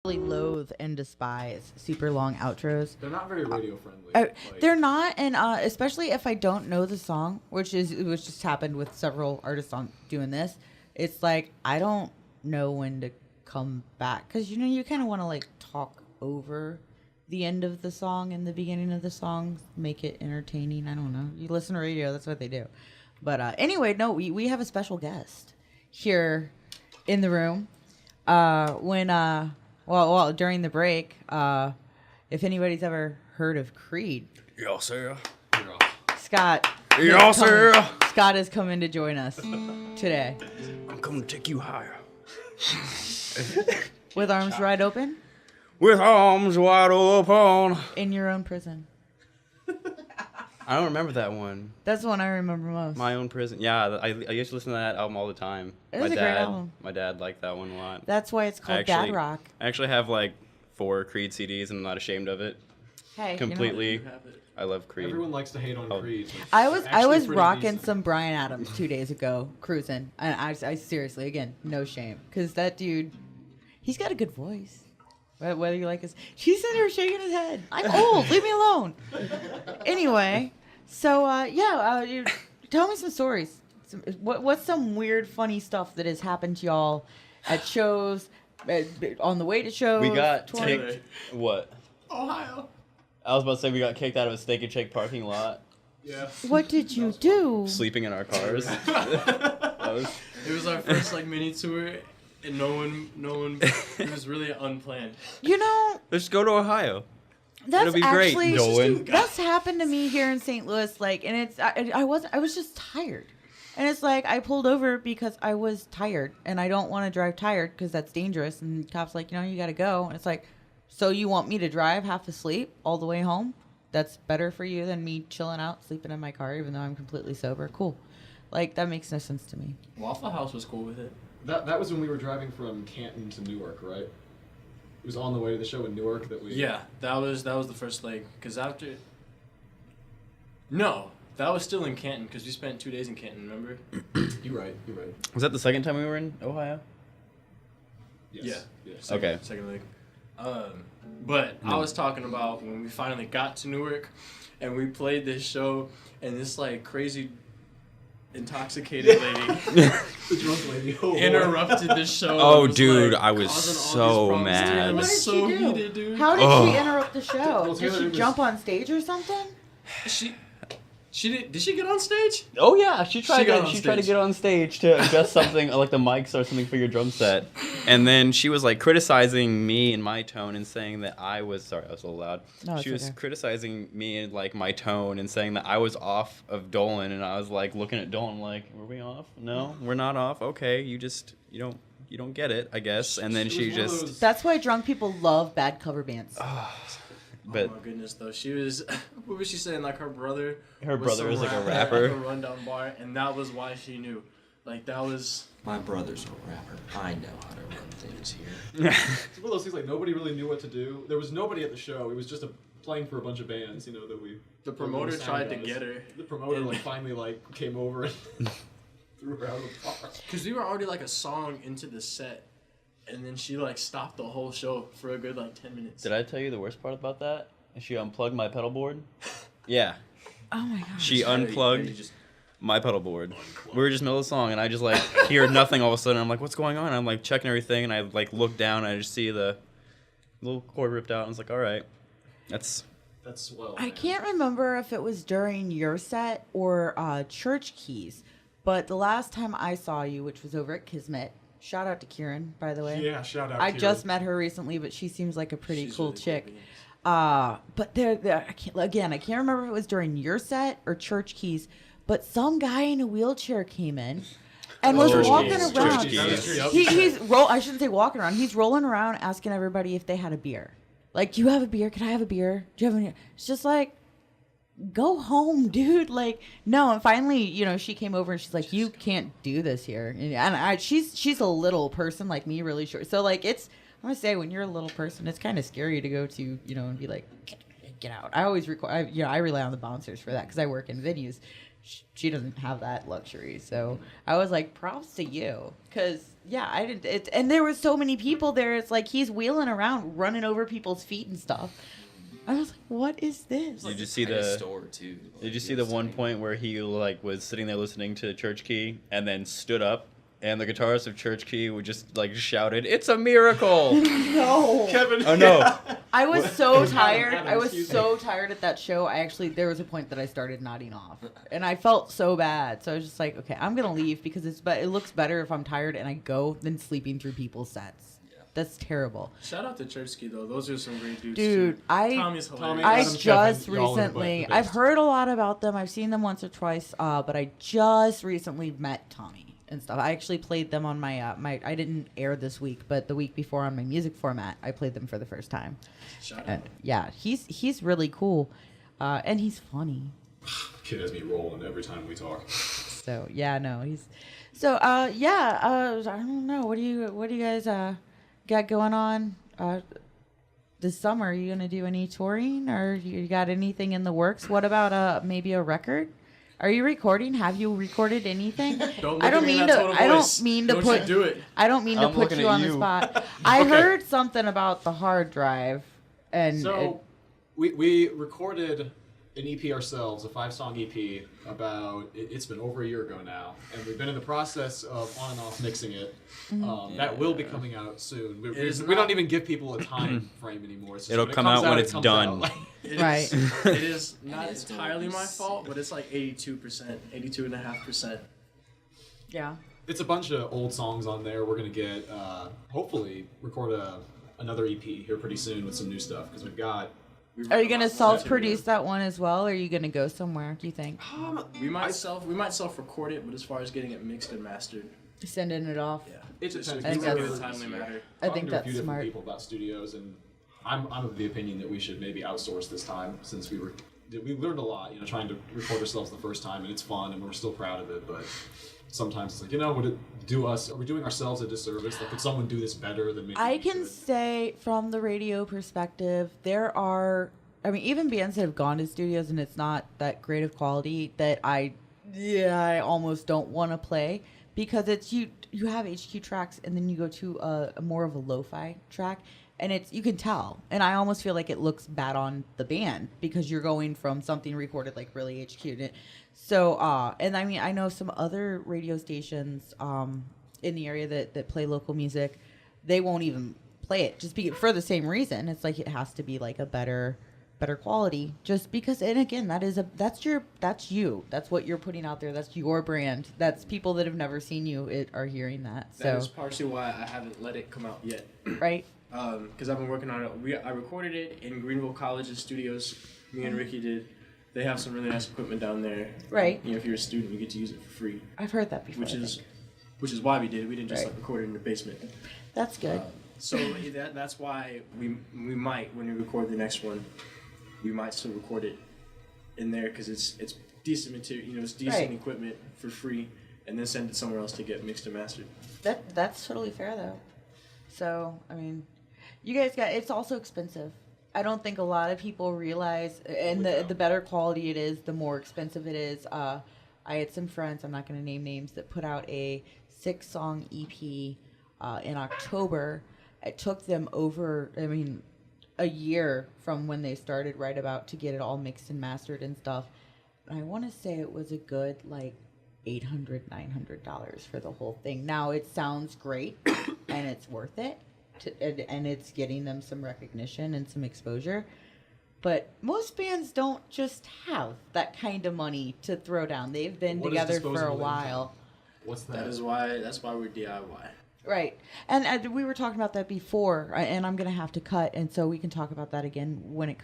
really loathe and despise super long outros. They're not very radio friendly. They're not, and especially if I don't know the song, which just happened with several artists on doing this. It's like I don't know when to come back because you kind of want to like talk over the end of the song and the beginning of the song, make it entertaining. I don't know. You listen to radio, that's what they do. But anyway, no, we have a special guest here in the room. During the break, if anybody's ever heard of Creed, Yes, sir. Scott. Yes, sir. Scott is coming to join us today. I'm coming to take you higher. With arms wide open With arms wide open. in your own prison. I don't remember that one. That's the one I remember most. My Own Prison. Yeah, I used to listen to that album all the time. It was a great album. My dad liked that one a lot. That's why it's called Dad Rock. I actually have like 4 Creed CDs and I'm not ashamed of it. Hey, Completely. I love Creed. Everyone likes to hate on Creed. I was pretty rocking decent. some Bryan Adams 2 days ago, cruising. And I seriously, again, no shame. Because that dude, he's got a good voice. Whether you like his... He's sitting there shaking his head. I'm old. Leave me alone. Anyway, so, tell me some stories. What's some weird, funny stuff that has happened to y'all at shows, on the way to shows? We got touring? kicked. What? Ohio. I was about to say we got kicked out of a Steak and Shake parking lot, Yeah. What did you do? sleeping in our cars. It was our first mini tour, and no one. It was really unplanned. Let's go to Ohio. That's It'll be great, actually Nolan. that's happened to me here in St. Louis. And it's I was just tired, and it's like I pulled over because I was tired, and I don't want to drive tired because that's dangerous. And the cop's like, you got to go, and it's like, so you want me to drive half asleep all the way home? That's better for you than me chilling out, sleeping in my car, even though I'm completely sober. Cool, that makes no sense to me. Waffle House was cool with it. That was when we were driving from Canton to Newark, right? It was on the way to the show in Newark that we... Yeah, that was the first leg. Cause after. No, that was still in Canton because we spent 2 days in Canton. Remember? You're right. Was that the second time we were in Ohio? Yes. Yeah. Yes. Okay. Second leg. But I was talking about when we finally got to Newark, and we played this show, and this crazy, intoxicated lady The drunk lady. Oh, interrupted the show. Oh, and was, dude, I was causing all so these problems. mad. Dude, it What was did so she do? heated, dude. How did Oh. she interrupt the show? Well, Did Taylor she was- jump on stage or something? She did she get on stage? Oh yeah, she tried got on to stage. get on stage to adjust something like the mics or something for your drum set, and then she was criticizing me and my tone and saying that I was I was a little loud. No, it's She was okay. criticizing me and my tone and saying that I was off of Dolan, and I was looking at Dolan were we off? No, we're not off. Okay, you don't get it, I guess. And then she It was one of just those- That's why drunk people love bad cover bands. but Oh my goodness, though. She was, what was she saying? Her brother. Her was brother some is a rapper rapper. at the rundown bar, and that was why she knew. That was. My brother's a rapper. I know how to run things here. It's one of those things nobody really knew what to do. There was nobody at the show. It was just playing for a bunch of bands, that we... The promoter sound tried to guys. get her. The promoter finally came over and threw her out of the bar. Because we were already a song into the set, and then she stopped the whole show for a good 10 minutes. did I tell you the worst part about that? She unplugged my pedal board. Yeah. Oh my god. She unplugged my pedal board. We were just middle of the song, and I just hear nothing all of a sudden. I'm like, what's going on? I'm checking everything, and I look down, and I just see the little cord ripped out, and I was like, all right, that's swell. I man. can't remember if it was during your set or Church Keys, but the last time I saw you, which was over at Kismet, shout out to Kieran, by the way. Yeah, shout out I to just met her recently, but she seems like a pretty She's cool really chick. cool, yes. But I can't remember if it was during your set or Church Keys, but some guy in a wheelchair came in and was Church walking Keys. around. Church Keys. I shouldn't say walking around. He's rolling around asking everybody if they had a beer. Do you have a beer? Can I have a beer? Do you have any? It's just go home, dude. No. And finally, she came over and she's like, you can't do this here. And she's a little person like me, really short. So it's, I'm gonna say, when you're a little person, it's kind of scary to go to, and be like, get out. I always I rely on the bouncers for that because I work in venues. she doesn't have that luxury. So I was like, props to you, because I didn't. And there were so many people there. It's like he's wheeling around, running over people's feet and stuff. I was like, what is this? Did you It's see like a the store too? Did you see the one point where he like was sitting there listening to Church Key and then stood up and the guitarist of Church Key would just like shouted, "It's a miracle!" No. Kevin. Oh no! I was so tired. Adam, I was excuse so tired at that show. There was a point that I started nodding off, and I felt so bad. So I was just like, okay, I'm gonna leave because it looks better if I'm tired and I go than sleeping through people's sets. That's terrible. Shout out to Churchkey though; those are some great dudes. Dude, too. I Tommy's hilarious. I Adam, just Kevin, y'all are the recently, best. I've heard a lot about them. I've seen them once or twice, but I just recently met Tommy and stuff. I actually played them on my I didn't air this week, but the week before on my music format, I played them for the first time. Shout out. And yeah, he's really cool, and he's funny. Kid has me rolling every time we talk. So yeah, no, he's so I don't know. What do you guys got going on this summer? Are you gonna do any touring, or you got anything in the works? What about maybe a record? Are you recording? Have you recorded anything? I don't mean to. I don't mean to put. Do it. I don't mean to I'm put looking you at on the you. spot. I Okay. heard something about the hard drive, and So we recorded an EP ourselves, a 5-song EP. It's been over a year ago now, and we've been in the process of on and off mixing it. That will be coming out soon. We don't even give people a time frame anymore. It's just It'll when it come comes out when it it's comes done. out. Right. It is not It is entirely my nice. fault, but it's like 82%, 82.5%. yeah. It's a bunch of old songs on there. We're gonna get hopefully record another EP here pretty soon with some new stuff because we've got. Are you gonna self-produce that one as well, or are you gonna go somewhere? Do you think? We might self-record it, but as far as getting it mixed and mastered, Sending it off. yeah, It Just depends. I think in a that's- timely manner. I Talking think to that's a few different smart. people about studios, and I'm of the opinion that we should maybe outsource this time since we learned a lot, trying to record ourselves the first time, and it's fun, and we're still proud of it. But sometimes it's like, would it do us? Are we doing ourselves a disservice? Like, could someone do this better than maybe I we can could? say from the radio perspective, there are, even bands that have gone to studios and it's not that great of quality that I almost don't want to play because it's you have HQ tracks and then you go to a more of a lo-fi track and you can tell. And I almost feel like it looks bad on the band because you're going from something recorded like really HQ'd. So, and I know some other radio stations in the area that play local music, they won't even play it just for the same reason. It's like it has to be like a better quality just because, and again, that's you. That's what you're putting out there. That's your brand. That's people that have never seen you are hearing that. That is So, partially why I haven't let it come out yet. right? Because I've been working on it. I recorded it in Greenville College's studios. Me and Ricky did. They have some really nice equipment down there. Right. If you're a student, you get to use it for free, I've heard that before. which I is think. which is why we did it. We didn't just Right. record it in the basement. That's good. So that's why we might, when we record the next one, we might still record it in there because it's decent material. It's decent Right. equipment for free, and then send it somewhere else to get mixed and mastered. That's totally fair though. So you guys it's also expensive. I don't think a lot of people realize, and the better quality it is, the more expensive it is. I had some friends, I'm not going to name names, that put out a 6-song EP in October. It took them over, a year from when they started right about to get it all mixed and mastered and stuff. And I want to say it was a good like $800, $900 for the whole thing. Now it sounds great and it's worth it. And it's getting them some recognition and some exposure. But most bands don't just have that kind of money to throw down. They've been What is together for a disposable while. income? What's that? That's why we're DIY. Right. And we were talking about that before, and I'm going to have to cut, and so we can talk about that again when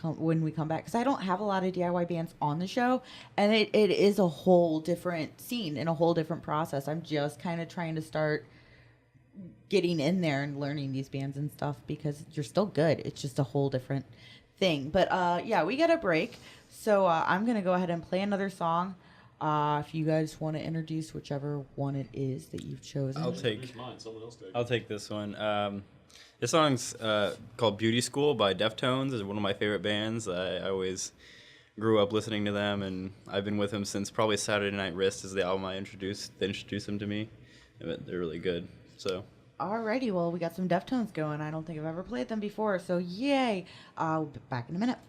we come back. Because I don't have a lot of DIY bands on the show, and it is a whole different scene and a whole different process. I'm just kind of trying to start getting in there and learning these bands and stuff because you're still good. It's just a whole different thing. But we got a break, so I'm gonna go ahead and play another song. If you guys want to introduce whichever one it is that you've chosen. I'll take Finish mine, someone else take it. I'll take this one. This song's called Beauty School by Deftones. It's one of my favorite bands. I always grew up listening to them, and I've been with him since probably Saturday Night Wrist is the album they introduced him to me. They're really good. So. Alrighty, well, we got some Deftones going. I don't think I've ever played them before, so yay. I'll be back in a minute.